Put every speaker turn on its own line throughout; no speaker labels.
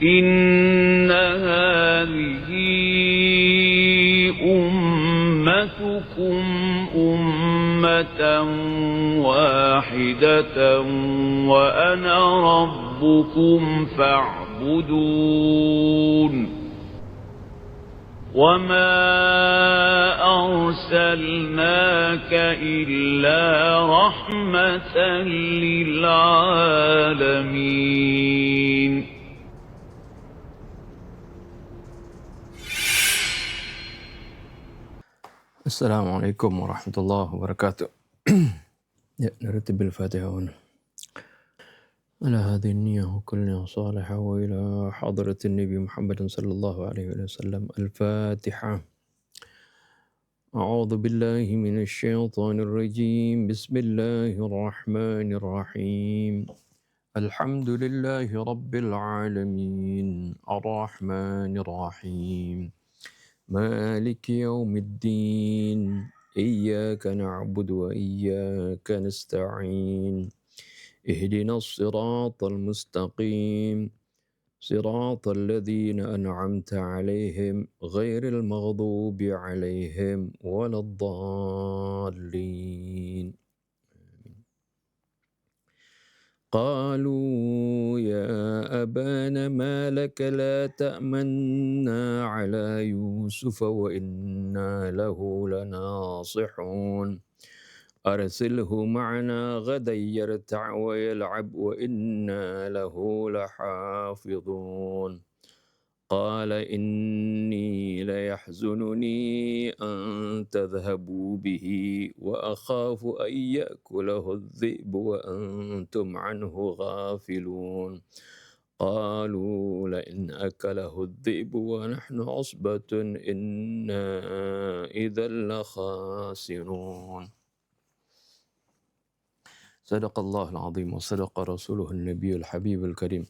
إن هذه أمتكم أمة واحدة وأنا ربكم فاعبدون وما أرسلناك إلا رحمة للعالمين.
Assalamualaikum warahmatullahi wabarakatuh. Ya, نرتب الفاتحة هنا على هذه النية وكلنا صالحة وإلى حضرة النبي محمد صلى الله عليه وسلم. الفاتحة. أعوذ بالله من الشيطان الرجيم. بسم الله الرحمن الرحيم. الحمد لله رب العالمين الرحمن الرحيم مالك يوم الدين إياك نعبد وإياك نستعين اهدنا الصراط المستقيم صراط الذين أنعمت عليهم غير المغضوب عليهم ولا الضالين. قالوا يا أبانا ما لك لا تأمنا على يوسف وإنا له لناصحون أرسله معنا غدا يرتع ويلعب وإنا له لحافظون قال إني ليحزنني أن تذهبوا به وأخاف أن يأكله الذئب وأنتم عنه غافلون قالوا لئن أكله الذئب ونحن عصبة إنا إذا لخاسرون. صدق الله العظيم وصدق رسوله النبي الحبيب الكريم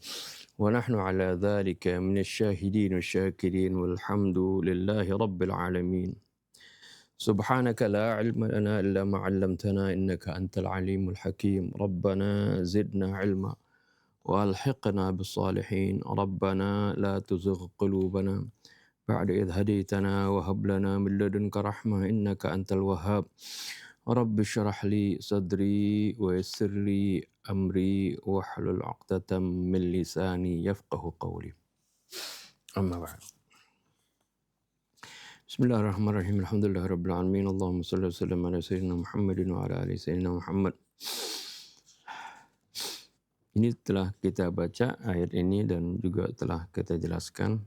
ونحن على ذلك من الشاهدين والشاكرين والحمد لله رب العالمين. سبحانك لا علم لنا إلا ما علمتنا إنك أنت العليم الحكيم. ربنا زدنا علما وألحقنا بالصالحين. ربنا لا تزغ قلوبنا بعد إذ هديتنا وهب لنا من لدنك رحمة إنك أنت الوهاب. رب اشرح لي صدري ويسر لي أمري واحلل عقدة من لساني يفقه قولي. أما بعد. بسم الله الرحمن الرحيم. الحمد لله رب العالمين. اللهم صل وسلم على سيدنا محمد وعلى آل سيدنا محمد. Ini telah kita baca ayat ini dan juga telah kita jelaskan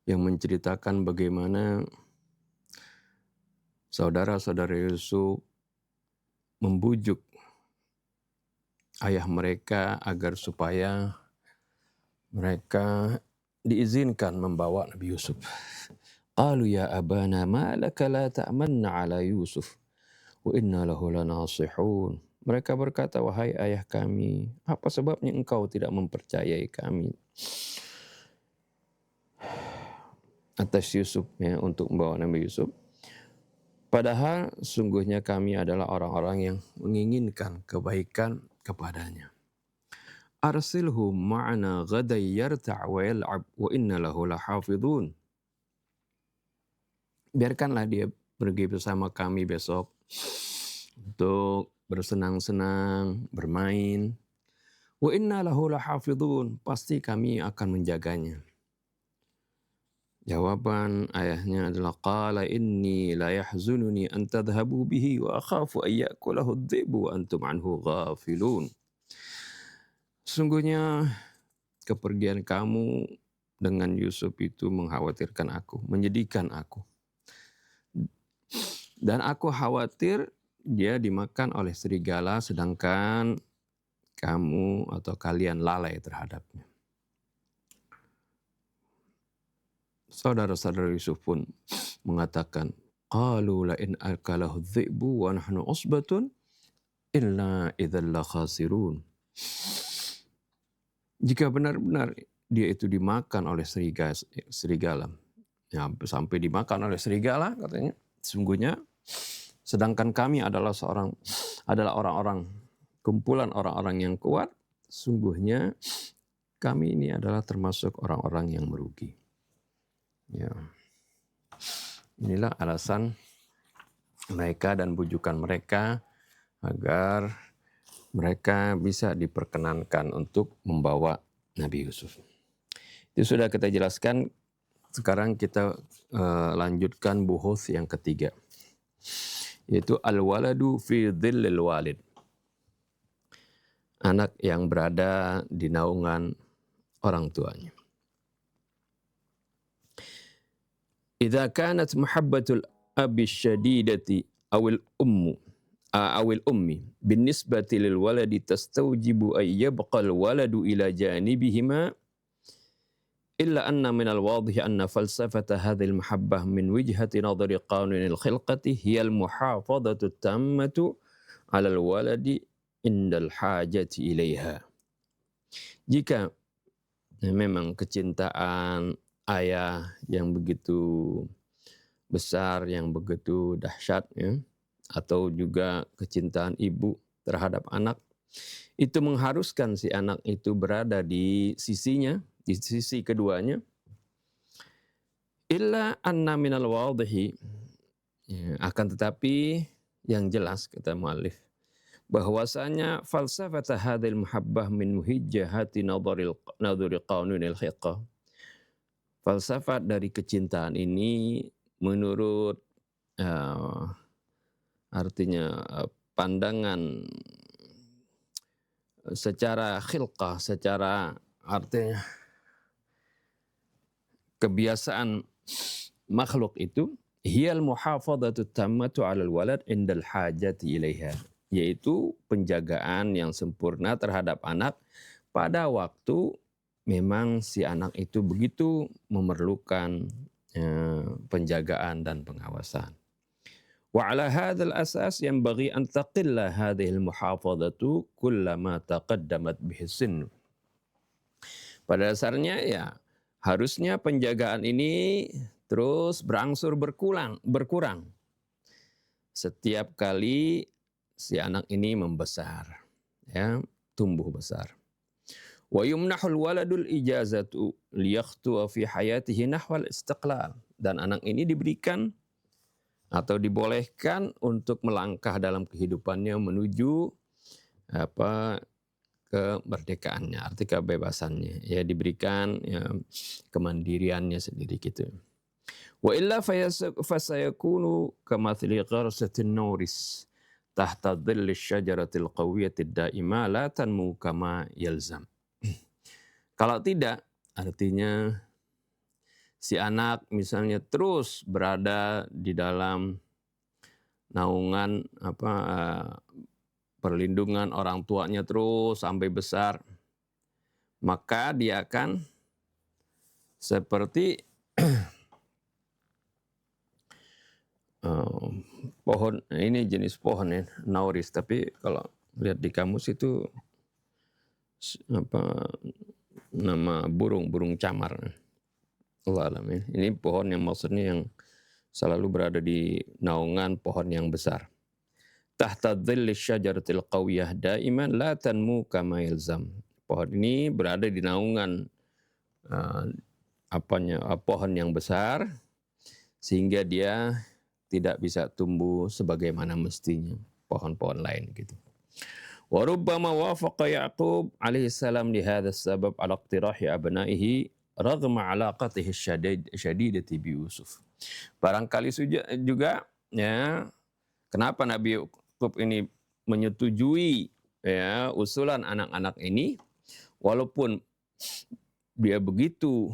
yang menceritakan bagaimana saudara-saudara Yusuf membujuk ayah mereka agar supaya mereka diizinkan membawa Nabi Yusuf. Qalu ya abana ma laka la ta'manna ala Yusuf wa inna lahu lanasihun. Mereka berkata, wahai ayah kami, apa sebabnya engkau tidak mempercayai kami atas Yusuf, ya, untuk membawa Nabi Yusuf? Padahal sungguhnya kami adalah orang-orang yang menginginkan kebaikan kepadanya. Arsilhu ma'ana ghadan yarta' wa yal'ab wa inna lahu lahafidhun. Biarkanlah dia pergi bersama kami besok untuk bersenang-senang, bermain. Wa inna lahu lahafidhun. Pasti kami akan menjaganya. Jawaban ayahnya adalah qala inni la yahzununi an tadhhabu bihi wa akhafu an ya'kulahu adh-dhi'bu wa antum anhu ghafilun. Sungguhnya kepergian kamu dengan Yusuf itu mengkhawatirkan aku, menyedihkan aku. Dan aku khawatir dia dimakan oleh serigala sedangkan kamu atau kalian lalai terhadapnya. Saudara-saudara Yusuf pun mengatakan, qalu la in akalahu adh-dhi'bu wa nahnu usbatun inna idzal lakhasirun. Jika benar-benar dia itu dimakan oleh serigala, ya, sampai dimakan oleh serigala katanya, sungguhnya sedangkan kami adalah orang-orang kumpulan orang-orang yang kuat, sungguhnya kami ini adalah termasuk orang-orang yang merugi. Ya. Inilah alasan mereka dan bujukan mereka agar mereka bisa diperkenankan untuk membawa Nabi Yusuf. Itu sudah kita jelaskan. Sekarang kita lanjutkan buhus yang ketiga, yaitu al-waladu fi dhillil walid. Anak yang berada di naungan orang tuanya. Idza kanat mahabbatul abi syadidati awil ummi binisbati lil waladi tastawjibu ay yabqa al waladu ila janibihima illa anna min al wadih anna falsafata hadhihi al mahabbah min wijhati nadhari qanun al khilqati hiya al muhafadhatu tammatu ala al waladi indal hajati ilaiha. Jika memang kecintaan ayah yang begitu besar, yang begitu dahsyat, ya, atau juga kecintaan ibu terhadap anak, itu mengharuskan si anak itu berada di sisinya, di sisi keduanya. Illa anna minal wadihi, ya, akan tetapi yang jelas kata muallif, bahwasanya falsafat hadhil muhabbah min muhijjahati nadhari qanunil khiqah. Falsafat dari kecintaan ini menurut artinya pandangan secara khilqah, secara artinya kebiasaan makhluk itu, hiyal muhafadhatu tammatu 'alal walad indal hajati ilaiha, yaitu penjagaan yang sempurna terhadap anak pada waktu memang si anak itu begitu memerlukan penjagaan dan pengawasan. Wa 'ala hadzal asas yanbaghi an taqilla hadhihi al-muhafadhatu kullama taqaddamat bihi sin. Pada dasarnya ya harusnya penjagaan ini terus berangsur berkurang setiap kali si anak ini membesar, ya, tumbuh besar. Wa yumnahul waladul ijazatu liyakhtuwa fi hayatihi nahwal istiqlal, dan anak ini diberikan atau dibolehkan untuk melangkah dalam kehidupannya menuju kemerdekaannya, arti kebebasannya, ya, diberikan ya, kemandiriannya sendiri gitu. Wa illa fasayakunu kamathli gharsatin nauris tahta dhilli syajaratil qawiyatid daima la tanmu kama yalzam. Kalau tidak, artinya si anak misalnya terus berada di dalam naungan perlindungan orang tuanya terus sampai besar, maka dia akan seperti pohon, ini jenis pohon ya, nauris, tapi kalau lihat di kamus itu nama burung camar. Allah alam ya. Ini pohon yang maksudnya yang selalu berada di naungan pohon yang besar. Tahta dhilli syajaratil qawiyah daiman la tanmu kama yalzam. Pohon ini berada di naungan pohon yang besar sehingga dia tidak bisa tumbuh sebagaimana mestinya pohon-pohon lain gitu. Wa rubbama wafaqa Ya'qub alaihi salam li hadzal sabab ala iqtirahi abnaihi raghma alaqatihi syadidati bi Yusuf. Barangkali juga ya, kenapa Nabi Ya'qub ini menyetujui ya usulan anak-anak ini walaupun dia begitu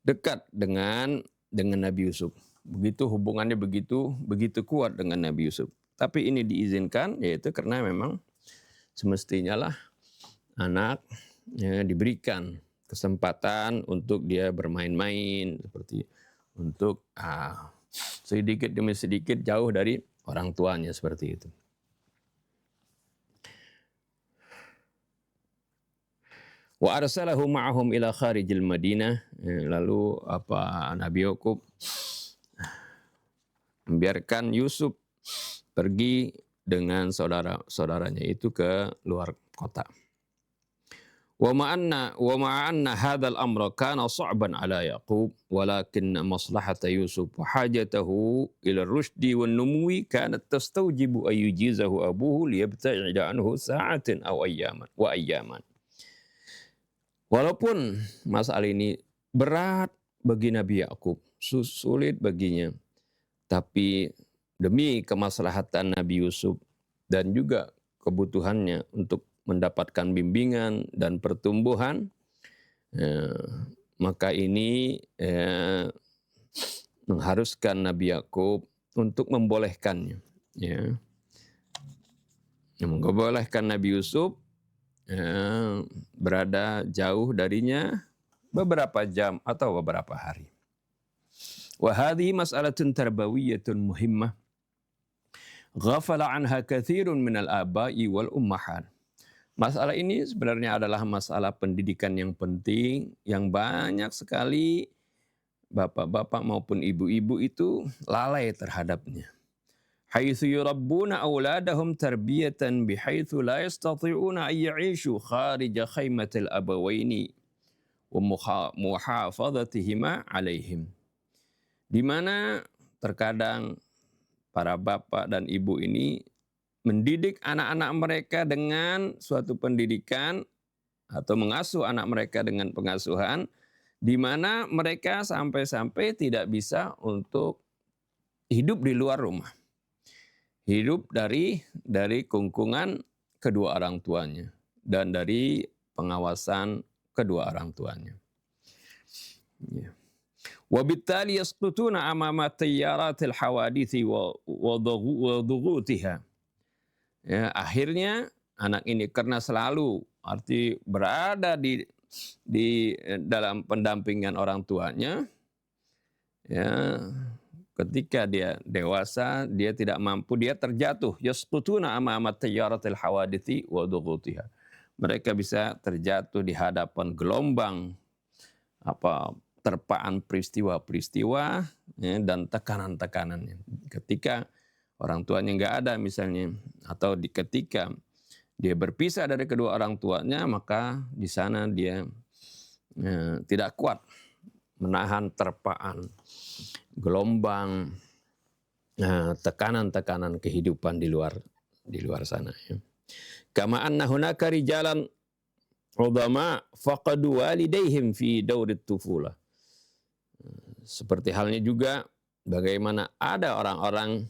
dekat dengan Nabi Yusuf. Begitu hubungannya begitu kuat dengan Nabi Yusuf. Tapi ini diizinkan yaitu karena memang semestinya lah anak ya, diberikan kesempatan untuk dia bermain-main, seperti untuk sedikit demi sedikit jauh dari orang tuanya, seperti itu. Wa arsalahu ma'ahum ila kharijil Madinah. Lalu Nabi Ya'qub membiarkan Yusuf pergi dengan saudara-saudaranya itu ke luar kota. ومع أن هذا الأمر كان صعبا على يعقوب ولكن مصلحة يوسف وحاجته إلى الرشد والنمو كانت تستوجب أن يجيزه أبوه ليبتعد عنه ساعة أو أياما. Walaupun masalah ini berat bagi Nabi Yakub, sulit baginya, tapi demi kemaslahatan Nabi Yusuf dan juga kebutuhannya untuk mendapatkan bimbingan dan pertumbuhan, maka ini mengharuskan Nabi Yakub untuk membolehkannya, ya, membolehkan Nabi Yusuf berada jauh darinya beberapa jam atau beberapa hari. Wa hadhihi mas'alatun tarbawiyyatun muhimmah ghafala anha katsirun minal aba'i wal ummahat. Masalah ini sebenarnya adalah masalah pendidikan yang penting yang banyak sekali bapak-bapak maupun ibu-ibu itu lalai terhadapnya. Haitsu yurabbuna auladahum tarbiyatan bihaitsu la yastati'una an ya'ishu kharija khaymatil abawaini wa muhafadhatihima 'alaihim. Di mana terkadang para bapak dan ibu ini mendidik anak-anak mereka dengan suatu pendidikan atau mengasuh anak mereka dengan pengasuhan di mana mereka sampai-sampai tidak bisa untuk hidup di luar rumah. Hidup dari kungkungan kedua orang tuanya dan dari pengawasan kedua orang tuanya. Ya. Wabittali yasqutuna amama tayyaratil hawadithi wa dhughutiha. Ya, akhirnya anak ini karena selalu berada di dalam pendampingan orang tuanya, ya, ketika dia dewasa, dia tidak mampu, dia terjatuh. Yasqutuna amama tayyaratil hawadithi wa dhughutiha. Mereka bisa terjatuh di hadapan gelombang terpaan peristiwa-peristiwa, ya, dan tekanan-tekanannya. Ketika orang tuanya nggak ada misalnya, atau ketika dia berpisah dari kedua orang tuanya, maka di sana dia tidak kuat menahan terpaan gelombang tekanan-tekanan kehidupan di luar sana. Ya. Kama anna hunaka rijalan udama faqadu walidaihim fi daurit tufulah. Seperti halnya juga bagaimana ada orang-orang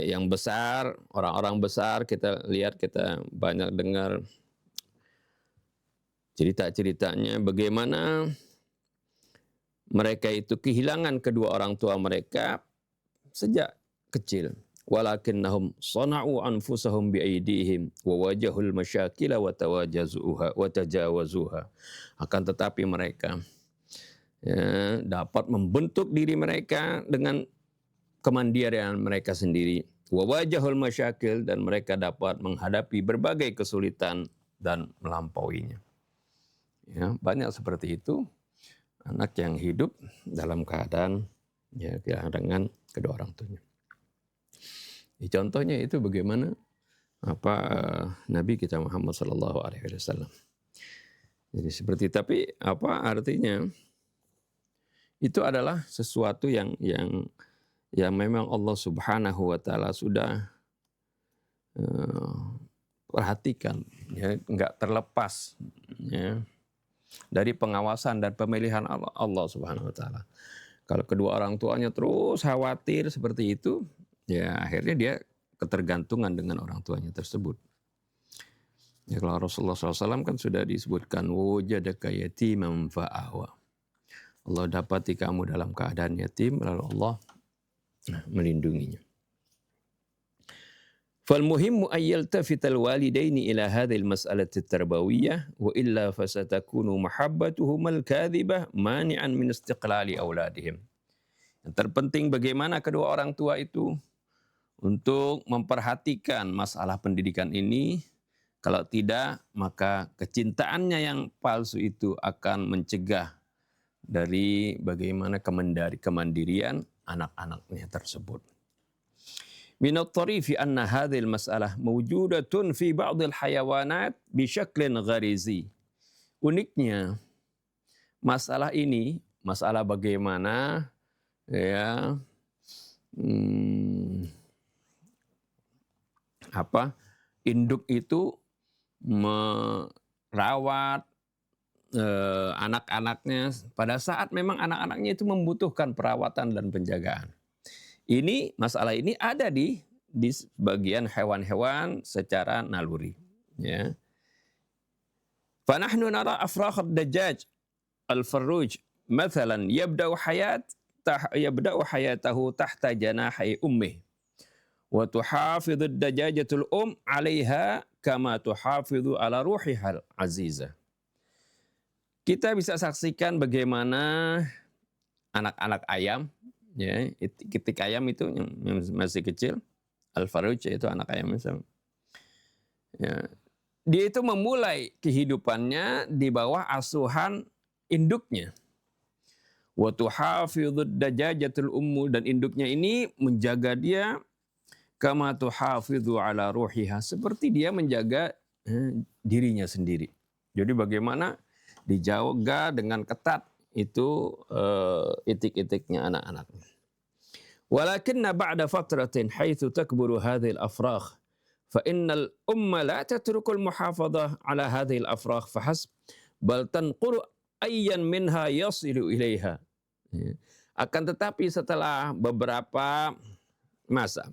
yang besar, orang-orang besar, kita lihat, kita banyak dengar cerita-ceritanya bagaimana mereka itu kehilangan kedua orang tua mereka sejak kecil. Walakinnahum sana'u anfusahum biaidihim wa wajahul masyakila wa tajawazuha. Akan tetapi mereka dapat membentuk diri mereka dengan kemandirian mereka sendiri. Wa wajahul masyakil, dan mereka dapat menghadapi berbagai kesulitan dan melampauinya. Ya, banyak seperti itu anak yang hidup dalam keadaan ya kehilangan kedua orang tuanya. Contohnya itu bagaimana Nabi kita Muhammad sallallahu alaihi wasallam. Jadi seperti, tapi artinya itu adalah sesuatu yang memang Allah Subhanahu wa taala sudah perhatikan, ya, enggak terlepas, ya, dari pengawasan dan pemilihan Allah Subhanahu wa taala. Kalau kedua orang tuanya terus khawatir seperti itu, ya akhirnya dia ketergantungan dengan orang tuanya tersebut. Ya, kalau Rasulullah SAW kan sudah disebutkan wajadaka yatiman fa'awa. Allah dapati kamu dalam keadaan yatim, lalu Allah melindunginya. فالمهم أن يلتفت الوالدين إلى هذه المسألة التربوية وإلا فستكون محبتهما الكاذبة مانعا من استقلال أولادهم. Yang terpenting bagaimana kedua orang tua itu untuk memperhatikan masalah pendidikan ini. Kalau tidak, maka kecintaannya yang palsu itu akan mencegah dari bagaimana kemandirian anak-anaknya tersebut. min at-tarifi anna hadhihi al-mas'alah mawjudatun fi ba'd al-hayawanat bi syaklin gharizi. Uniknya masalah ini, masalah bagaimana ya induk itu merawat anak-anaknya pada saat memang anak-anaknya itu membutuhkan perawatan dan penjagaan. Masalah ini ada di sebagian hewan-hewan secara naluri. Ya. Fanahnu nara afrakh ad-dajjaj al-farruj mathalan yabda'u hayatahu tahta janahi ummih wa tuhafidhu ad-dajajatul 'alaiha kama tuhafidhu ala ruhihal azizah. Kita bisa saksikan bagaimana anak-anak ayam, ya, itik ayam itu yang masih kecil, al-farruj itu anak ayam misalnya. Ya, dia itu memulai kehidupannya di bawah asuhan induknya. Wa tuhafidhud dajajatul ummu, dan induknya ini menjaga dia kama tuhafidhu ala ruhiha, seperti dia menjaga dirinya sendiri. Jadi bagaimana dijaga dengan ketat itu itik-itiknya anak-anaknya. Walakinna ba'da fatratin haitsu takburu hadhihi al-afrakh fa innal umma la tatruku al-muhafadhah ala hadhihi al-afrakh fahasb bal tanquru ayyan minha yasilu ilaiha. Akan tetapi setelah beberapa masa,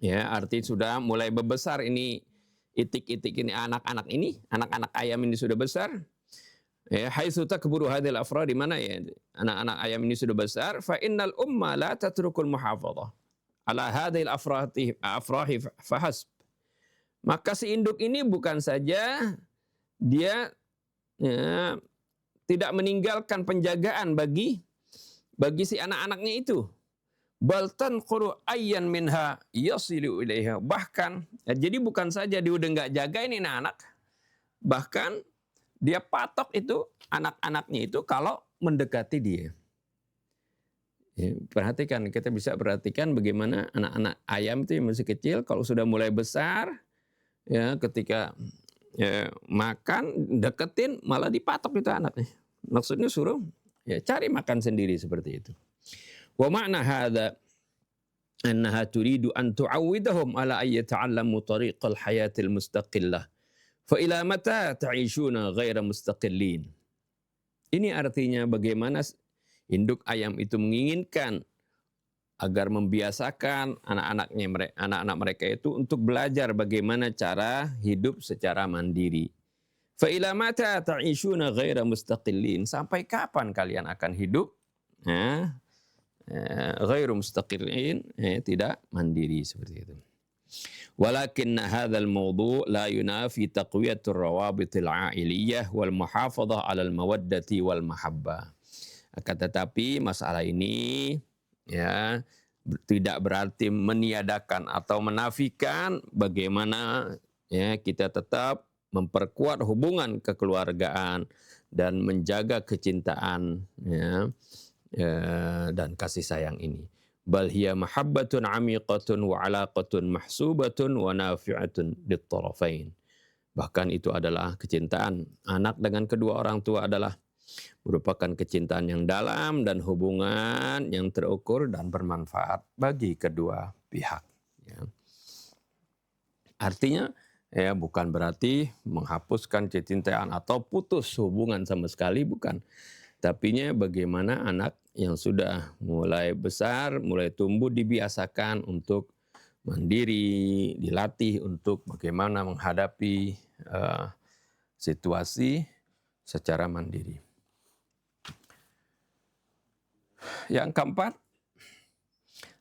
ya, arti sudah mulai membesar ini itik-itik ini, anak-anak ayam ini sudah besar. Ya, haitsu takburu hadhil afrad, di mana ya anak-anak ayam ini sudah besar, fa innal umma la tatrukul muhafadhah ala hadhil afrahi fahasb. Maka si induk ini bukan saja dia ya, tidak meninggalkan penjagaan bagi si anak-anaknya itu. Bal tanquru ayyan minha yasilu ilaiha. Bahkan ya, jadi bukan saja dia udah enggak jaga ini anak, bahkan dia patok itu anak-anaknya itu kalau mendekati dia. Ya, perhatikan, kita bisa perhatikan bagaimana anak-anak ayam itu yang masih kecil kalau sudah mulai besar, ya ketika ya, makan deketin malah dipatok itu anaknya. Maksudnya suruh ya cari makan sendiri seperti itu. Wa ma'na hadza annaha turidu an tu'awwidahum ala ay yata'allamu tariqal hayatil mustaqillah. Fa ila mata ta'ishuna ghaira mustaqillin. Ini artinya bagaimana induk ayam itu menginginkan agar membiasakan anak-anak mereka itu untuk belajar bagaimana cara hidup secara mandiri. Fa ila mata ta'ishuna ghaira mustaqillin. Sampai kapan kalian akan hidup ghairu mustaqillin, tidak mandiri seperti itu. Walakin hadzal mawdu' la yunafi taqwiyatur rawabitil 'ailiyah wal muhafadhah 'alal mawaddati wal mahabbah. Akan tetapi masalah ini ya tidak berarti meniadakan atau menafikan bagaimana ya kita tetap memperkuat hubungan kekeluargaan dan menjaga kecintaan ya, dan kasih sayang ini. Bal hiya mahabbatun 'amiqatun wa 'alaqatun mahsubatun wa nafi'atun lit-tarafain. Bahkan itu adalah kecintaan anak dengan kedua orang tua adalah merupakan kecintaan yang dalam dan hubungan yang terukur dan bermanfaat bagi kedua pihak. Ya. Artinya ya bukan berarti menghapuskan kecintaan atau putus hubungan sama sekali, bukan. Tapinya bagaimana anak yang sudah mulai besar, mulai tumbuh dibiasakan untuk mandiri, dilatih untuk bagaimana menghadapi situasi secara mandiri. Yang keempat,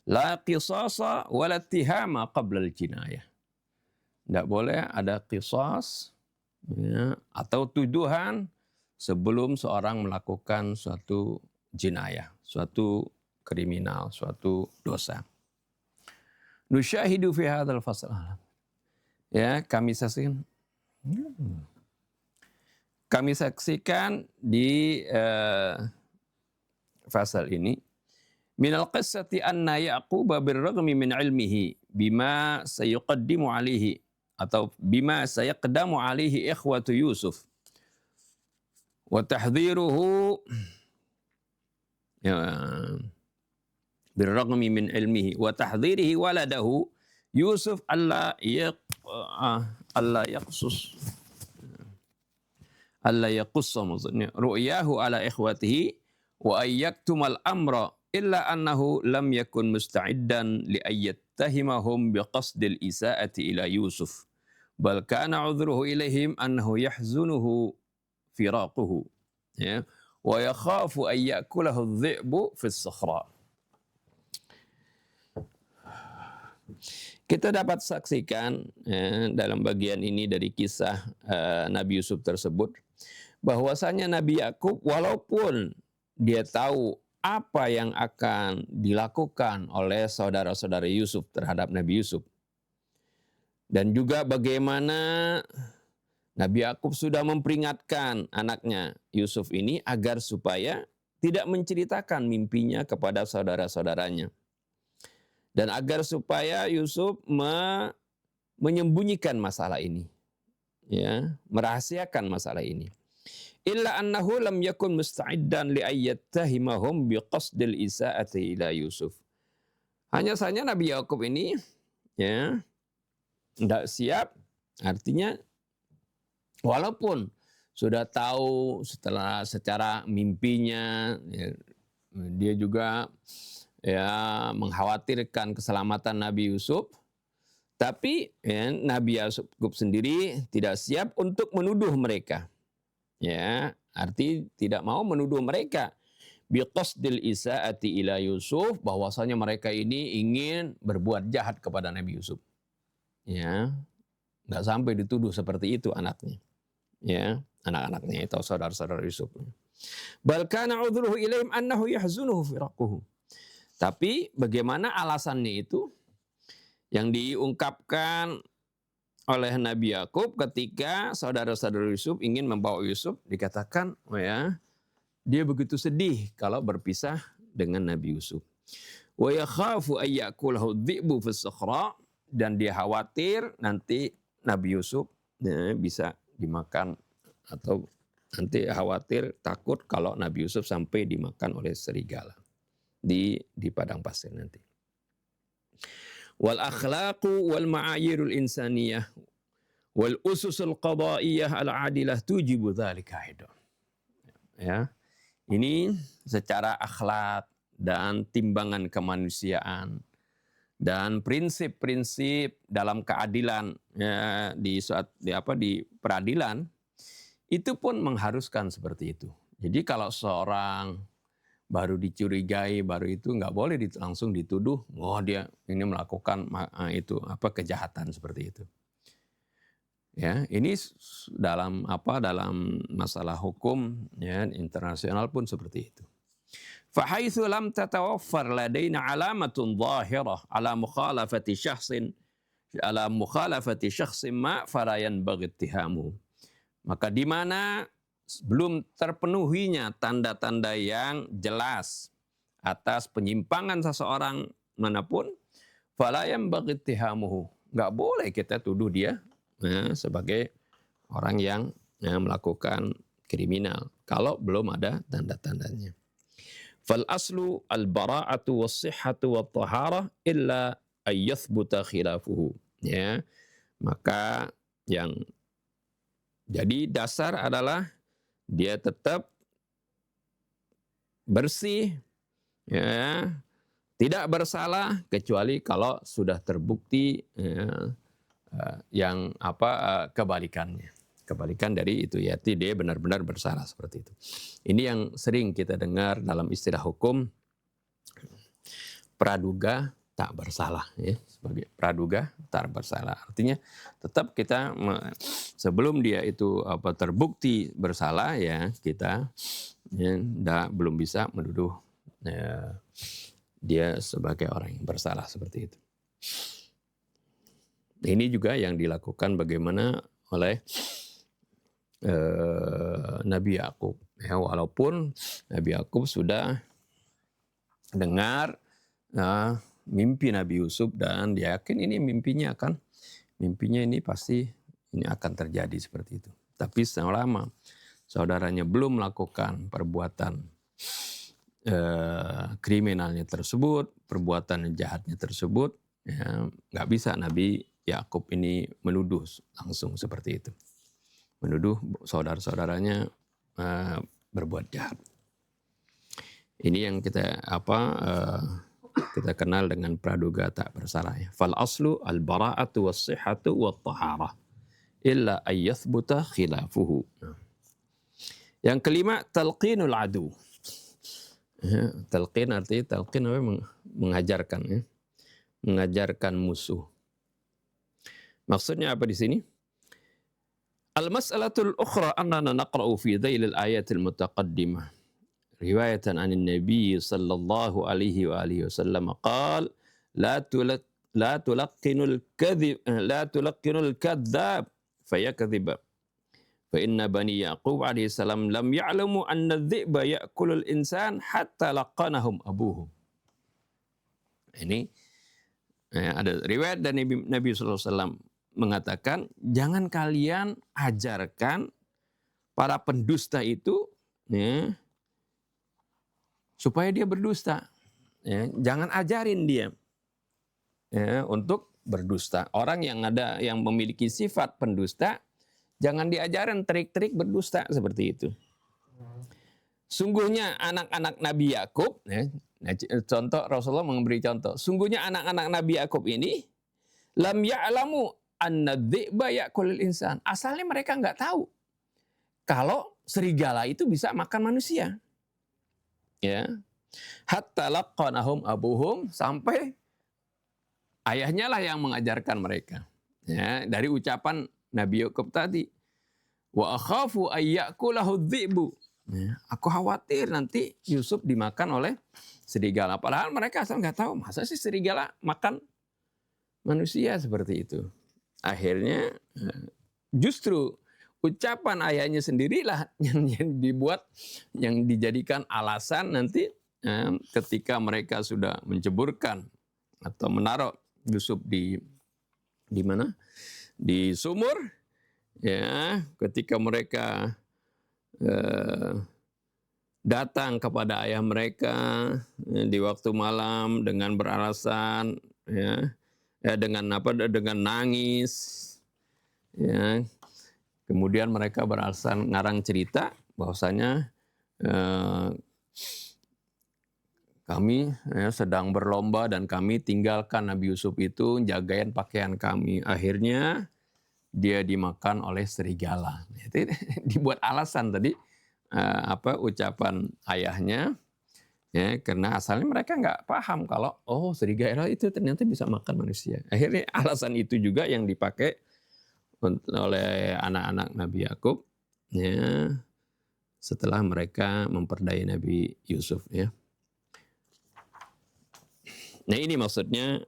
la qisasa wala ittihama qabla al-jinayah. Tidak boleh ada qisas ya, atau tuduhan sebelum seorang melakukan suatu jinayah, suatu kriminal, suatu dosa. Nusyahidu fi hadzal fasl. Ya, kami saksikan di pasal ini Minal qissati anna Yaquba birragmi min ilmihi bima sayuqaddimu alaihi atau bima sayaqdamu alaihi ikhwatu Yusuf wa tahdhiruhu ya, birragmi min ilmihi wa tahdhirihi waladahu Yusuf alla yaqussa maksudnya ru'yahu ala ikhwatihi wa ayyaktumal amra illa annahu lam yakun musta'iddan li ayyattahimahum biqasdil isaati ila Yusuf bal kana 'udhruhu ilaihim annahu yahzunuhu firaquhu ya wa yakhafu an ya'kulahu adh-dhi'bu fi as-sakhra. Kita dapat saksikan dalam bagian ini dari kisah Nabi Yusuf tersebut bahwasanya Nabi Yakub walaupun dia tahu apa yang akan dilakukan oleh saudara-saudara Yusuf terhadap Nabi Yusuf. Dan juga bagaimana Nabi Yakub sudah memperingatkan anaknya Yusuf ini agar supaya tidak menceritakan mimpinya kepada saudara-saudaranya. Dan agar supaya Yusuf menyembunyikan masalah ini. Ya, merahasiakan masalah ini. Illa annahu lam yakun musta'iddan li ayyattahimahum biqasdil isaati ila Yusuf. Hanya saja Nabi Yakub ini ya tidak siap, artinya walaupun sudah tahu secara mimpinya ya, dia juga ya mengkhawatirkan keselamatan Nabi Yusuf, tapi ya, Nabi Yakub sendiri tidak siap untuk menuduh mereka. Ya, arti tidak mau menuduh mereka biqasdil isaati ila Yusuf bahwasanya mereka ini ingin berbuat jahat kepada Nabi Yusuf. Ya, enggak sampai dituduh seperti itu anaknya. Ya, anak-anaknya atau saudara-saudara Yusuf. Bal kana 'udhruhu ilaihim annahu yahzunuhu firaquhu. Tapi bagaimana alasannya itu yang diungkapkan oleh Nabi Yakub ketika saudara-saudara Yusuf ingin membawa Yusuf, dikatakan ya dia begitu sedih kalau berpisah dengan Nabi Yusuf. Wa yakhafu ay ya'kulahu dhi'bu fis sakhra, dan dia khawatir nanti Nabi Yusuf ya, bisa dimakan atau nanti khawatir takut kalau Nabi Yusuf sampai dimakan oleh serigala di padang pasir nanti. Wal akhlaqu wal ma'ayirul insaniyah wal ususul qadaiyah al adilah tujibu dzalika aidan. Ya. Ini secara akhlak dan timbangan kemanusiaan dan prinsip-prinsip dalam keadilan ya, di peradilan itu pun mengharuskan seperti itu. Jadi kalau seorang baru dicurigai, baru itu nggak boleh langsung dituduh, oh dia ini melakukan kejahatan seperti itu. Ya, ini dalam masalah hukum ya internasional pun seperti itu. Fahaitsu lam tatawaffar ladaina alamatun dhahirah ala mukhalafati syakhsin ma fala yanbaghi ittihamu. Maka di mana belum terpenuhinya tanda-tanda yang jelas atas penyimpangan seseorang manapun, fala yanbaghi ittihamuhu. Enggak boleh kita tuduh dia sebagai orang yang melakukan kriminal kalau belum ada tanda-tandanya. Fal aslu al bara'atu was sihhatu wat taharah illa ay yathbuta khilafuhu. Ya. Maka yang jadi dasar adalah dia tetap bersih ya, tidak bersalah kecuali kalau sudah terbukti kebalikannya. Kebalikan dari itu ya, dia benar-benar bersalah seperti itu. Ini yang sering kita dengar dalam istilah hukum, praduga tak bersalah ya, sebagai praduga tak bersalah. Artinya tetap kita sebelum dia itu terbukti bersalah ya, kita belum bisa menuduh dia sebagai orang yang bersalah seperti itu. Ini juga yang dilakukan bagaimana oleh Nabi Yakub ya, walaupun Nabi Yakub sudah dengar mimpi Nabi Yusuf dan dia yakin ini mimpinya ini pasti ini akan terjadi seperti itu. Tapi selama saudaranya belum melakukan perbuatan kriminalnya tersebut, perbuatan jahatnya tersebut, ya, nggak bisa Nabi Yakub ini menuduh langsung seperti itu, menuduh saudara-saudaranya berbuat jahat. Ini yang kita kita kenal dengan praduga tak bersalah. Fal aslu al bara'atu was sihhatu wat taharah illa ay yathbuta khilafuhu. Yang kelima, talqinul adu. Talqin artinya mengajarkan, ya. Mengajarkan musuh. Maksudnya apa di sini? Al-mas'alatul ukhra annana naqra'u fi dhailil ayatil mutaqaddimah. Riwayatan 'anil Nabi sallallahu alaihi wa alihi wasallam qala la tulaqqinul kadzdzab fayakdziba. Fa inna bani Yaqub alaihi salam lam ya'lamu anna adh-dhi'ba ya'kulul insan hatta laqanahum abuhum. Ini ada riwayat dari Nabi sallallahu alaihi wasallam mengatakan, jangan kalian ajarkan para pendusta itu, ya, supaya dia berdusta. Ya, jangan ajarin dia, ya, untuk berdusta. Orang yang memiliki sifat pendusta, jangan diajarin trik-trik berdusta seperti itu. Sungguhnya anak-anak Nabi Yakub, ya, contoh Rasulullah memberi contoh. Sungguhnya anak-anak Nabi Yakub ini lam ya'lamu anna dhi'ba ya'kulul insan. Asalnya mereka nggak tahu kalau serigala itu bisa makan manusia. Ya. Hatta laqanahum abuhum, sampai ayahnya lah yang mengajarkan mereka. Ya, dari ucapan Nabi Yakub tadi, wa akhafu ayyakulahu dhi'bu. Ya, aku khawatir nanti Yusuf dimakan oleh serigala. Padahal mereka asal nggak tahu, masa sih serigala makan manusia seperti itu. Akhirnya justru ucapan ayahnya sendirilah yang dijadikan alasan nanti ketika mereka sudah menceburkan atau menaruh Yusuf di mana? Di sumur, ya, ketika mereka datang kepada ayah mereka di waktu malam dengan beralasan, ya, dengan nangis, ya. Kemudian mereka beralasan ngarang cerita bahwasanya kami sedang berlomba dan kami tinggalkan Nabi Yusuf itu jagain pakaian kami. Akhirnya dia dimakan oleh serigala. Itu dibuat alasan tadi ucapan ayahnya, ya, karena asalnya mereka nggak paham kalau serigala itu ternyata bisa makan manusia. Akhirnya alasan itu juga yang dipakai oleh anak-anak Nabi Yakub, ya, setelah mereka memperdaya Nabi Yusuf, ya. Nah, ini maksudnya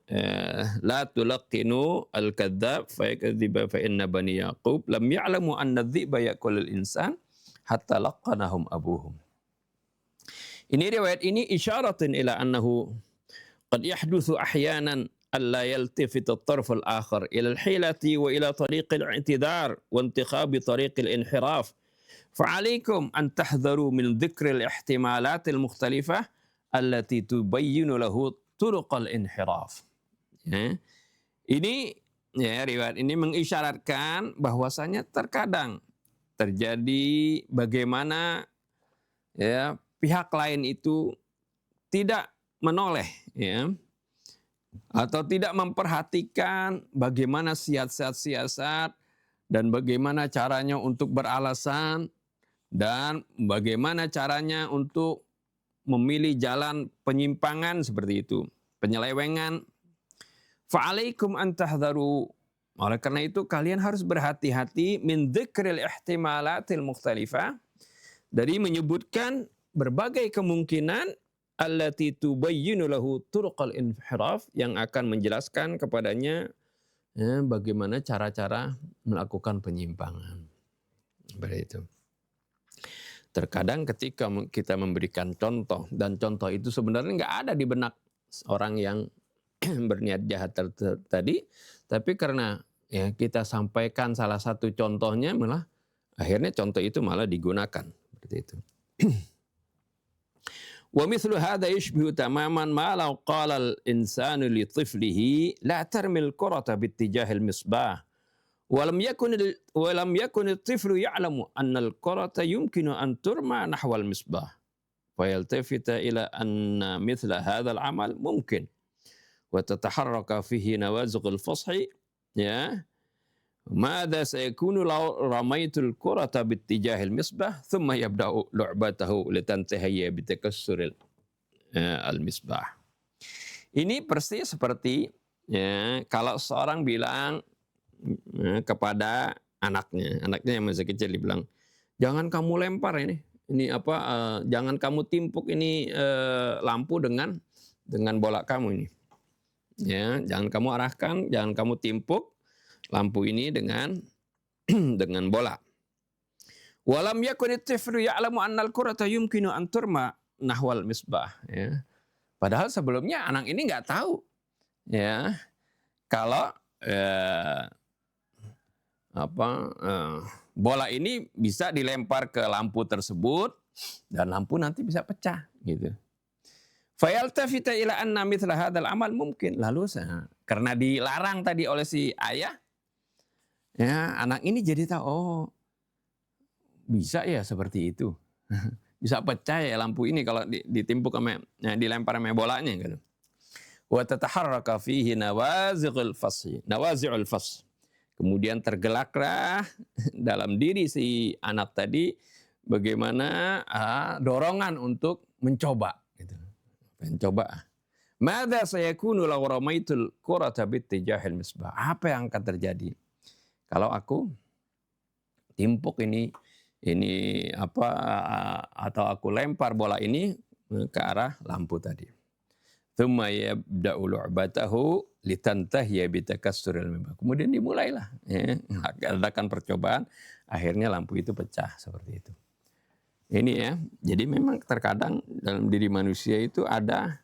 la tulaqqinu al-kadzdzab fa yakdziba fa inna bani Yaqub lam ya'lamu anna adh-dhi'ba ya'kulul insan hatta laqanahum abuhum. Ini riwayat ini isyaratun ila annahu qad yahdutsu ahyanan alla yaltafit at-tarf al-akhar ila al-hilati wa ila tariq al-i'tidar wa intikhab tariq al-inhiraf. Fa'alaikum an tahdharu min dhikri al-ihtimalat al-mukhtalifah allati tubayyinu lahu turuqal inhiraf. Ya. Ini, ya, riwayat ini mengisyaratkan bahwasanya terkadang terjadi bagaimana, ya, pihak lain itu tidak menoleh, ya, atau tidak memperhatikan bagaimana siasat-siasat dan bagaimana caranya untuk beralasan dan bagaimana caranya untuk memilih jalan penyimpangan seperti itu, penyelewengan. Fa'alaikum an tahdharu. Oleh karena itu kalian harus berhati-hati min dzikril ihtimalatil mukhtalifah, dari menyebutkan berbagai kemungkinan allati tubayyinu lahu turuqal inhiraf, yang akan menjelaskan kepadanya bagaimana cara-cara melakukan penyimpangan. Seperti itu. terkadang ketika kita memberikan contoh dan contoh itu sebenarnya nggak ada di benak orang yang berniat jahat tadi, tapi karena ya kita sampaikan salah satu contohnya malah akhirnya contoh itu malah digunakan seperti itu. Wa mithlu hadha yushbihu tamaman ma law qala al-insanu li tiflihi la tarmil qurata bittijahil misbah wa lam yakun at-tiflu ya'lamu anna al-qurata yumkinu an turma nahwa al-misbah fayaltafita ila anna mithla hadha al-amal mumkin wa tataharraka fihi nawazigh al-fashi ya ماذا سيكون لو رميت الكرة باتجاه المصباح ثم يبدأ لعبته لتنتهي بتكسر المصباح. Ini persis seperti ya, kalau seorang bilang kepada anaknya yang masih kecil dibilang, jangan kamu lempar ini apa, jangan kamu timpuk ini lampu dengan bola kamu ini. Ya, jangan kamu arahkan, jangan kamu timpuk lampu ini dengan bola. Walam yakun at-tiflu ya'lamu anna al-qurata yumkinu an turma nahwal misbah ya. Padahal sebelumnya anak ini nggak tahu ya kalau bola ini bisa dilempar ke lampu tersebut dan lampu nanti bisa pecah gitu. Fayaltafita ila anna mithla hadzal amal mungkin. Lalu karena dilarang tadi oleh si ayah, ya, anak ini jadi tahu, oh bisa ya seperti itu. Bisa pecah ya lampu ini kalau ditimpuk sama, dilempar sama bolanya gitu. Wa tataharraka fihi nawazi'ul fash. Kemudian tergelaklah dalam diri si anak tadi bagaimana dorongan untuk mencoba gitu. Mencoba. Madza sayakunu law ramaitul qurata bittijahil misbah? Apa yang akan terjadi kalau aku timpuk ini apa atau aku lempar bola ini ke arah lampu tadi. Tsumma yabda'u lu'batahu litantahiya bitakassuril misbah. Kemudian dimulailah ya, adakan percobaan, akhirnya lampu itu pecah seperti itu. Ini ya. Jadi memang terkadang dalam diri manusia itu ada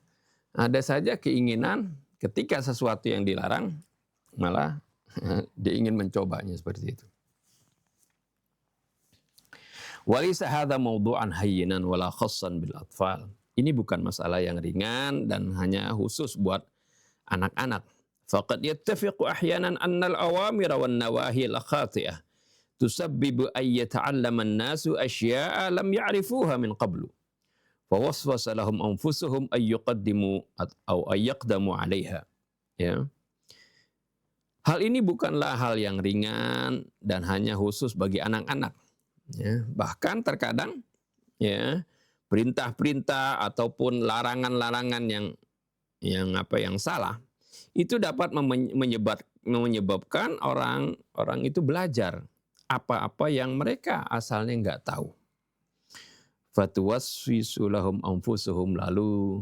saja keinginan ketika sesuatu yang dilarang malah dia ingin mencobanya seperti itu. Walaysa hadza mawdu'an hayyinan wala khassan bil atfal. Ini bukan masalah yang ringan dan hanya khusus buat anak-anak. Faqad yattafiqu ahyanan anna al-awamira wan nawahi al-khati'ah tusabbibu ay yata'allama an-nasu asya'a lam ya'rifuha min qablu. Fawaswasa lahum anfusuhum ay yuqaddimu atau ay yaqdamu 'alaiha. Ya. Hal ini bukanlah hal yang ringan dan hanya khusus bagi anak-anak. Ya, bahkan terkadang ya perintah-perintah ataupun larangan-larangan yang salah itu dapat menyebabkan orang itu belajar apa-apa yang mereka asalnya nggak tahu. Fatuwaswisu lahum anfusuhum, lalu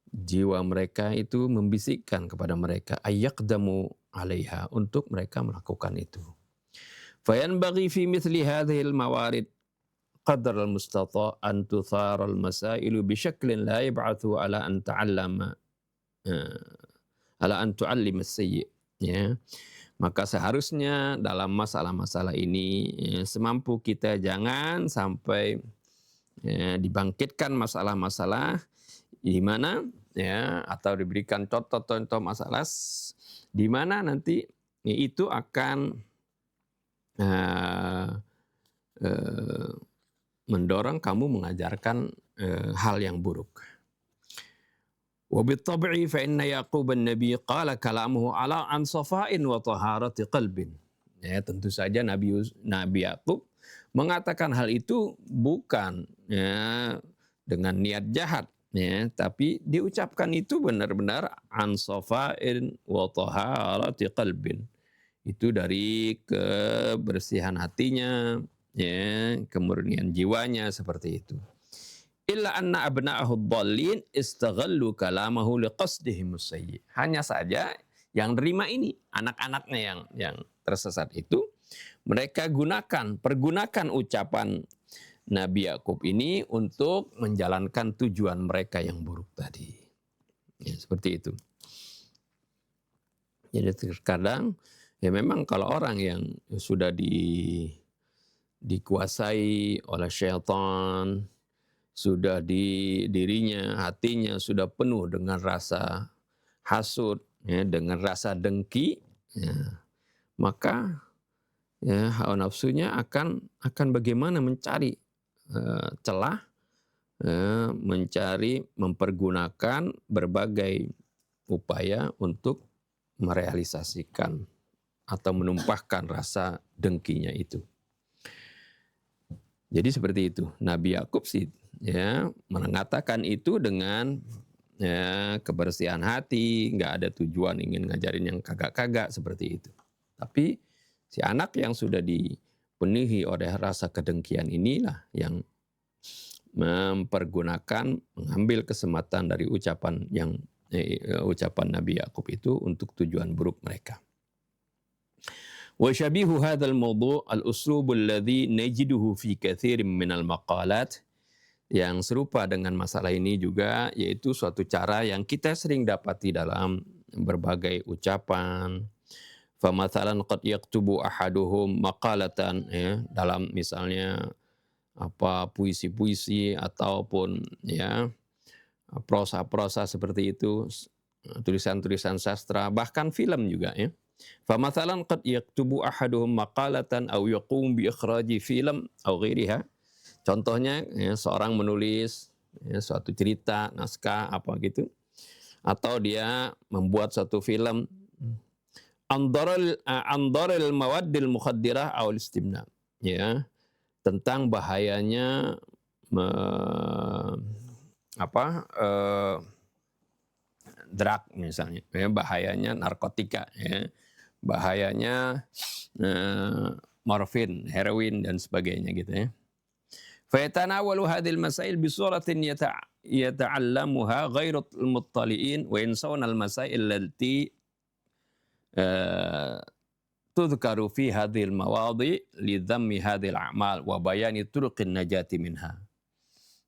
jiwa mereka itu membisikkan kepada mereka ayyaqdamu 'alaiha, untuk mereka melakukan itu. Fayanbaghi fi mithli hadhil mawarid qadar al-mustata' an tuthara al-masailu bi syaklin la yab'athu ala an tu'allima as-sayyi'. Ya. Maka seharusnya dalam masalah-masalah ini semampu kita jangan sampai dibangkitkan masalah-masalah di mana ya, atau diberikan contoh-contoh masalah di mana nanti itu akan mendorong kamu mengajarkan hal yang buruk. Wa bitab'i fa inna Yaqub an-nabi qala kalamuhu ala an safa'in wa taharati qalbin. Ya, tentu saja Nabi Yaqub mengatakan hal itu bukan ya dengan niat jahat ya, tapi diucapkan itu benar-benar an safa'in wa taharati qalbin. Itu dari kebersihan hatinya, ya, kemurnian jiwanya seperti itu. Illa anna abna'ahu dhallin istaghallu kalamahu liqasdihim as-sayyi. Hanya saja yang nerima ini anak-anaknya yang tersesat itu, mereka pergunakan ucapan Nabi Yakub ini untuk menjalankan tujuan mereka yang buruk tadi. Ya, seperti itu. Jadi terkadang ya memang kalau orang yang sudah dikuasai oleh syaitan, sudah dirinya, hatinya sudah penuh dengan rasa hasud, ya, dengan rasa dengki, ya, maka ya hawa nafsunya akan bagaimana mencari celah, mencari, mempergunakan berbagai upaya untuk merealisasikan atau menumpahkan rasa dengkinya itu. Jadi seperti itu. Nabi Yakub sih ya mengatakan itu dengan ya, kebersihan hati, nggak ada tujuan ingin ngajarin yang kagak-kagak seperti itu. Tapi si anak yang sudah dipenuhi oleh rasa kedengkian inilah yang mempergunakan, mengambil kesempatan dari ucapan Nabi Yakub itu untuk tujuan buruk mereka. Wa syabihu hadzal mawdu' al-uslub alladhi najiduhu fi katsirin minal maqalat. Yang serupa dengan masalah ini juga yaitu suatu cara yang kita sering dapati dalam berbagai ucapan. Famathalan qad yaktubu ahaduhum maqalatan, ya, dalam misalnya puisi-puisi ataupun ya prosa-prosa seperti itu, tulisan-tulisan sastra, bahkan film juga ya. Famathalan qad yaktubu ahaduhum maqalatan aw yaqum bi ikhraji film aw ghairiha. Contohnya ya, seorang menulis ya, suatu cerita, naskah apa gitu, atau dia membuat suatu film andaril mawaddil mukhaddirah aw istimna, ya, tentang bahayanya drug misalnya, ya, bahayanya narkotika, ya, bahayanya morfin, heroin dan sebagainya gitu ya. Fayatanawalu hadhil masail bi suratin yata'allamuha ghairul muttali'in wa yansawna al masail allati tudhkaru fi hadhil mawadi' li dhammi hadhil a'mal wa bayani turuqin najati minha.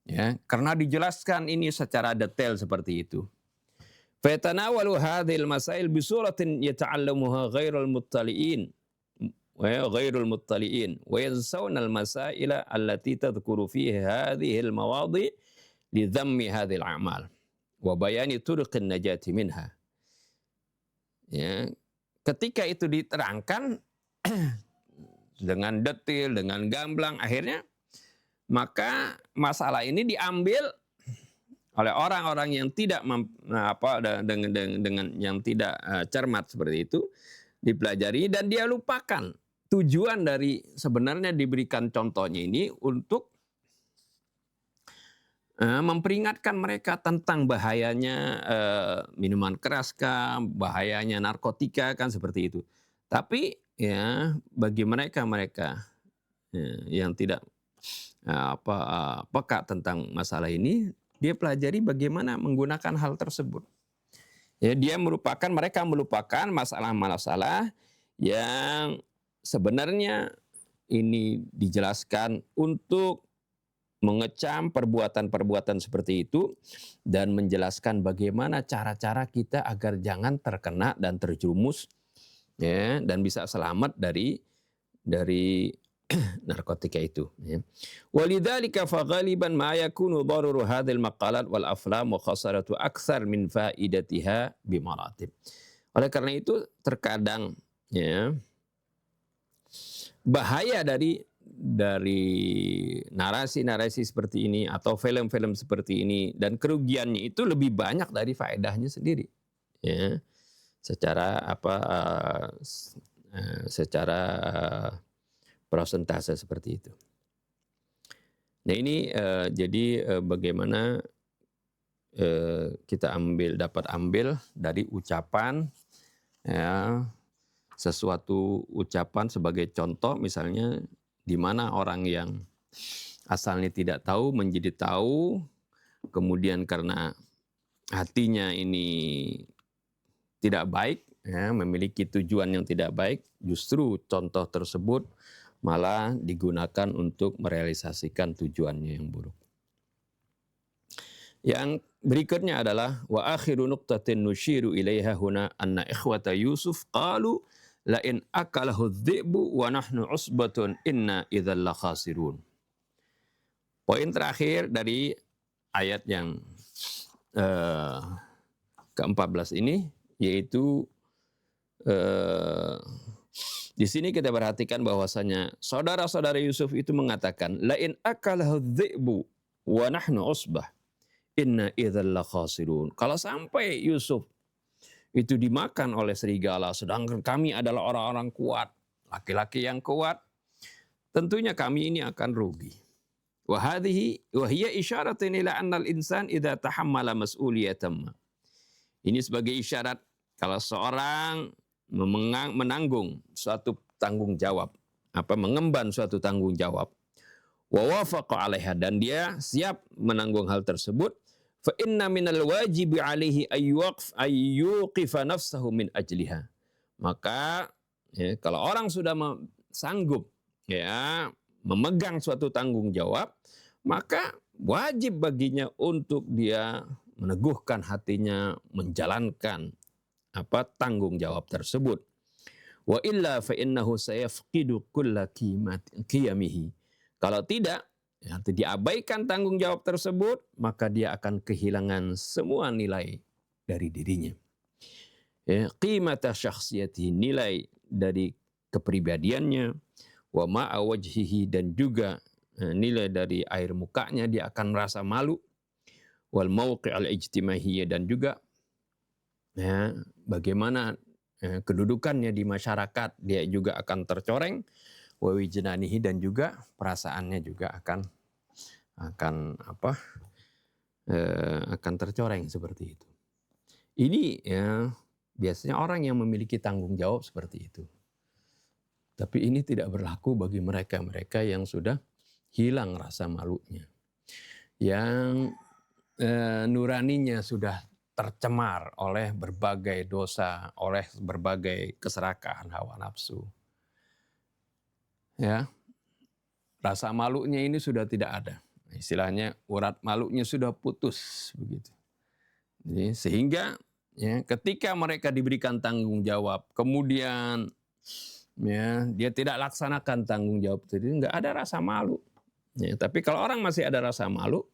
Ya, karena dijelaskan ini secara detail seperti itu. Fayatanawalu hadhil masail bi suratin yata'allamuha ghairul muttali'in وغير المطلعين وينسون المسائل التي تذكر فيها هذه المواضع لذم هذه الأعمال وبيان طرق النجاة منها. Ya, ketika itu diterangkan dengan detail, dengan gamblang, akhirnya maka masalah ini diambil oleh orang-orang yang tidak dengan yang tidak cermat seperti itu, dipelajari dan dia lupakan tujuan dari sebenarnya diberikan contohnya ini untuk memperingatkan mereka tentang bahayanya minuman keras kan, bahayanya narkotika kan seperti itu. Tapi ya bagi mereka yang tidak peka tentang masalah ini, dia pelajari bagaimana menggunakan hal tersebut. Ya, mereka melupakan masalah-masalah yang sebenarnya ini dijelaskan untuk mengecam perbuatan-perbuatan seperti itu dan menjelaskan bagaimana cara-cara kita agar jangan terkena dan terjerumus ya, dan bisa selamat dari narkotika itu ya. Walidzalika faghaliban ma yakunu daruru hadzal maqalat wal aflam wa khasaratu aktsar min faidatiha bimaratib. Oleh karena itu terkadang ya bahaya dari narasi-narasi seperti ini atau film-film seperti ini dan kerugiannya itu lebih banyak dari faedahnya sendiri ya. Secara prosentase seperti itu. Nah ini jadi bagaimana kita dapat ambil dari ucapan ya, sesuatu ucapan sebagai contoh, misalnya di mana orang yang asalnya tidak tahu menjadi tahu, kemudian karena hatinya ini tidak baik ya, memiliki tujuan yang tidak baik, justru contoh tersebut malah digunakan untuk merealisasikan tujuannya yang buruk. Yang berikutnya adalah wa akhiru nuqtatin nushiru ilaiha huna anna ikhwata Yusuf qalu la in akalahu dhi'bu wa nahnu usbatun inna idzal la khasirun. Poin terakhir dari ayat yang ke-14 ini yaitu di sini kita perhatikan bahwasanya saudara-saudara Yusuf itu mengatakan la in akalahu dhi'bu wa nahnu usbah inna idzal la khasirun. Kalau sampai Yusuf itu dimakan oleh serigala sedangkan kami adalah orang-orang kuat, laki-laki yang kuat, tentunya kami ini akan rugi. Wa hadhihi wa hiya isyaratun ila anna al-insan idza tahammala mas'uliyatan. Ini sebagai isyarat kalau seorang menanggung suatu tanggung jawab, mengemban suatu tanggung jawab, wa wafaqa 'alaiha dan dia siap menanggung hal tersebut, fa inna minal wajibi 'alaihi ayyuqifa nafsahu min ajliha. Maka kalau orang sudah sanggup memegang suatu tanggung jawab, maka wajib baginya untuk dia meneguhkan hatinya menjalankan tanggung jawab tersebut. Wa illa fa innahu sayafqidu kulla qiyamihi. Kalau tidak, diabaikan tanggung jawab tersebut, maka dia akan kehilangan semua nilai dari dirinya. Qimata syakhsiyatihi, nilai dari kepribadiannya, wa ma'a wajhihi, dan juga nilai dari air mukanya, dia akan merasa malu, wal mauqi' al-ijtimaiyah, dan juga bagaimana kedudukannya di masyarakat, dia juga akan tercoreng, wa wijnanihi, dan juga perasaannya juga akan tercoreng seperti itu. Ini biasanya orang yang memiliki tanggung jawab seperti itu. Tapi ini tidak berlaku bagi mereka yang sudah hilang rasa malunya, yang nuraninya sudah tercemar oleh berbagai dosa, oleh berbagai keserakahan hawa nafsu. Rasa malunya ini sudah tidak ada. Istilahnya urat malunya sudah putus begitu. Jadi, sehingga ketika mereka diberikan tanggung jawab, kemudian dia tidak laksanakan tanggung jawab itu, nggak ada rasa malu. Tapi kalau orang masih ada rasa malu,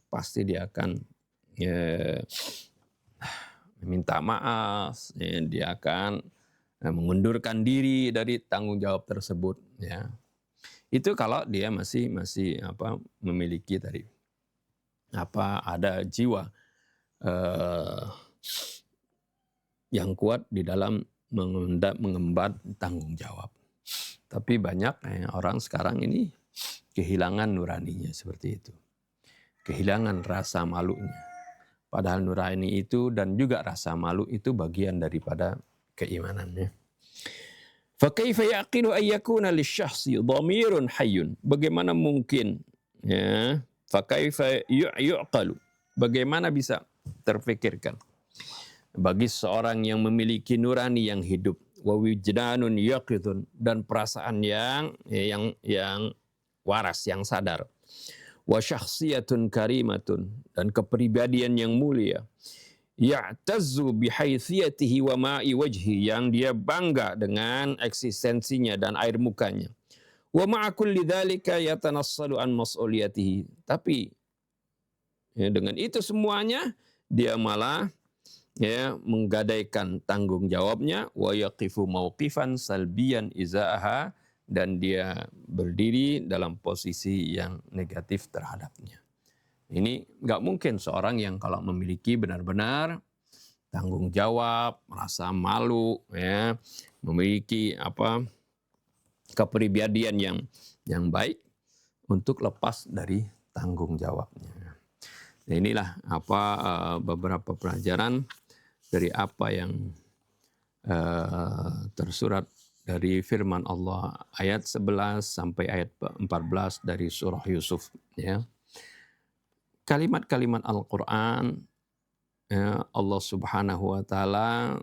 pasti dia akan meminta maaf, dia akan mengundurkan diri dari tanggung jawab tersebut. Itu kalau dia masih memiliki tadi ada jiwa yang kuat di dalam mengemban tanggung jawab. Tapi banyak orang sekarang ini kehilangan nuraninya seperti itu. Kehilangan rasa malunya. Padahal nurani itu dan juga rasa malu itu bagian daripada keimanannya. Fa kaifa yaqilu ay yakuna lisyakhsi dhamirun hayyun? Bagaimana mungkin fa kaifa yu'qalu? Bagaimana bisa terfikirkan bagi seorang yang memiliki nurani yang hidup, wa wijdanun yaqidun, dan perasaan yang waras, yang sadar, wa syakhsiyatun karimatun, dan kepribadian yang mulia, ya'tazzu bihaitsiyatihi wa ma'i wajhi, yang dia bangga dengan eksistensinya dan air mukanya, wa ma'a kulli dzalika yatanassalu an mas'uliyatihi, tapi dengan itu semuanya dia malah menggadaikan tanggung jawabnya, wa yaqifu mauqifan salbiyan izaaha, dan dia berdiri dalam posisi yang negatif terhadapnya. Ini nggak mungkin seorang yang kalau memiliki benar-benar tanggung jawab, merasa malu, memiliki kepribadian yang baik untuk lepas dari tanggung jawabnya. Nah, inilah beberapa pelajaran dari apa yang tersurat dari firman Allah ayat 11 sampai ayat 14 dari surah Yusuf. Kalimat-kalimat Al-Quran, Allah Subhanahu wa Ta'ala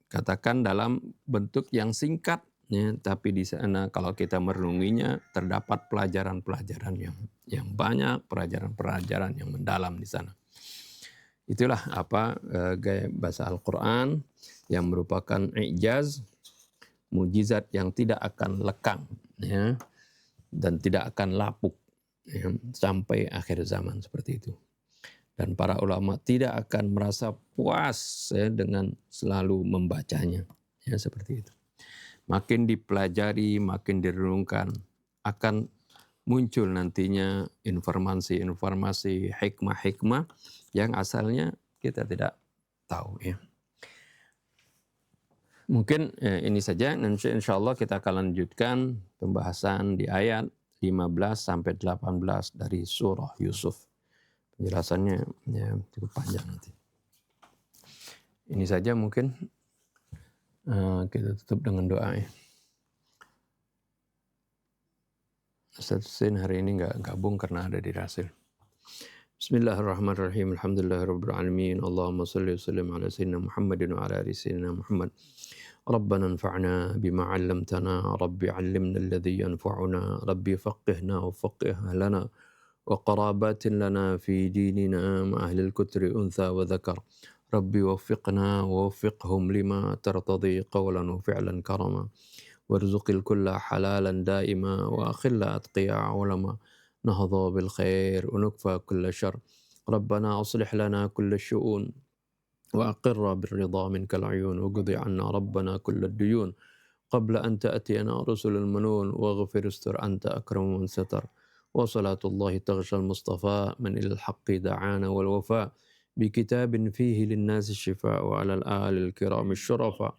katakan dalam bentuk yang singkat, ya, tapi di sana kalau kita merenunginya terdapat pelajaran-pelajaran yang banyak, pelajaran-pelajaran yang mendalam di sana. Itulah gaya bahasa Al-Quran yang merupakan i'jaz, mujizat yang tidak akan lekang, ya, dan tidak akan lapuk, ya, sampai akhir zaman seperti itu. Dan para ulama tidak akan merasa puas, ya, dengan selalu membacanya, ya, seperti itu. Makin dipelajari, makin direnungkan, akan muncul nantinya informasi-informasi, hikmah-hikmah yang asalnya kita tidak tahu, ya. Mungkin ini saja, nanti insya Allah kita akan lanjutkan pembahasan di ayat 15 sampai 18 dari surah Yusuf. Penjelasannya ya cukup panjang nanti. Ini saja mungkin kita tutup dengan doa, ya. Ustaz Hussein hari ini nggak gabung karena ada di Rasil. Bismillahirrahmanirrahim. Alhamdulillahirabbil alamin. Allahumma shalli wa sallim ala sayyidina Muhammadin wa ala ali sayyidina Muhammad. ربنا انفعنا بما علمتنا ربي علمنا الذي ينفعنا ربي فقهنا وفقه أهلنا وقرابات لنا في ديننا مع أهل الكتر أنثى وذكر ربي وفقنا ووفقهم لما ترتضي قولا وفعلا كرما وارزق الكل حلالا دائما وأخل أتقياء علما نهضى بالخير ونكفى كل شر ربنا أصلح لنا كل الشؤون وأقر بالرضا منك العيون وقضي عنا ربنا كل الديون قبل أن تأتينا رسل المنون واغفر استر أنت أكرم من ستر وصلاة الله تغشى المصطفى من إلى الحق دعانا والوفاء بكتاب فيه للناس الشفاء وعلى الآل الكرام الشرفاء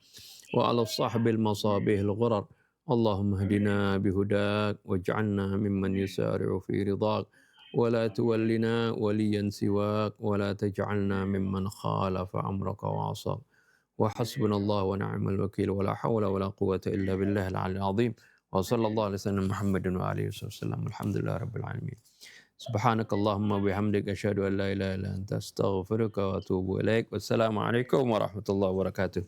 وعلى الصحب المصابيح الغرر اللهم اهدنا بهداك واجعلنا ممن يسارع في رضاك ولا تولنا وليا سواك ولا تجعلنا ممن خالف أمرك وعصاك وحسبنا الله ونعم الوكيل ولا حول ولا قوة إلا بالله العلي العظيم وصلى الله على سيدنا محمد وآله وسلم الحمد لله رب العالمين سبحانك اللهم وبحمدك أشهد أن لا إله إلا أنت أستغفرك وأتوب إليك والسلام عليكم ورحمة الله وبركاته.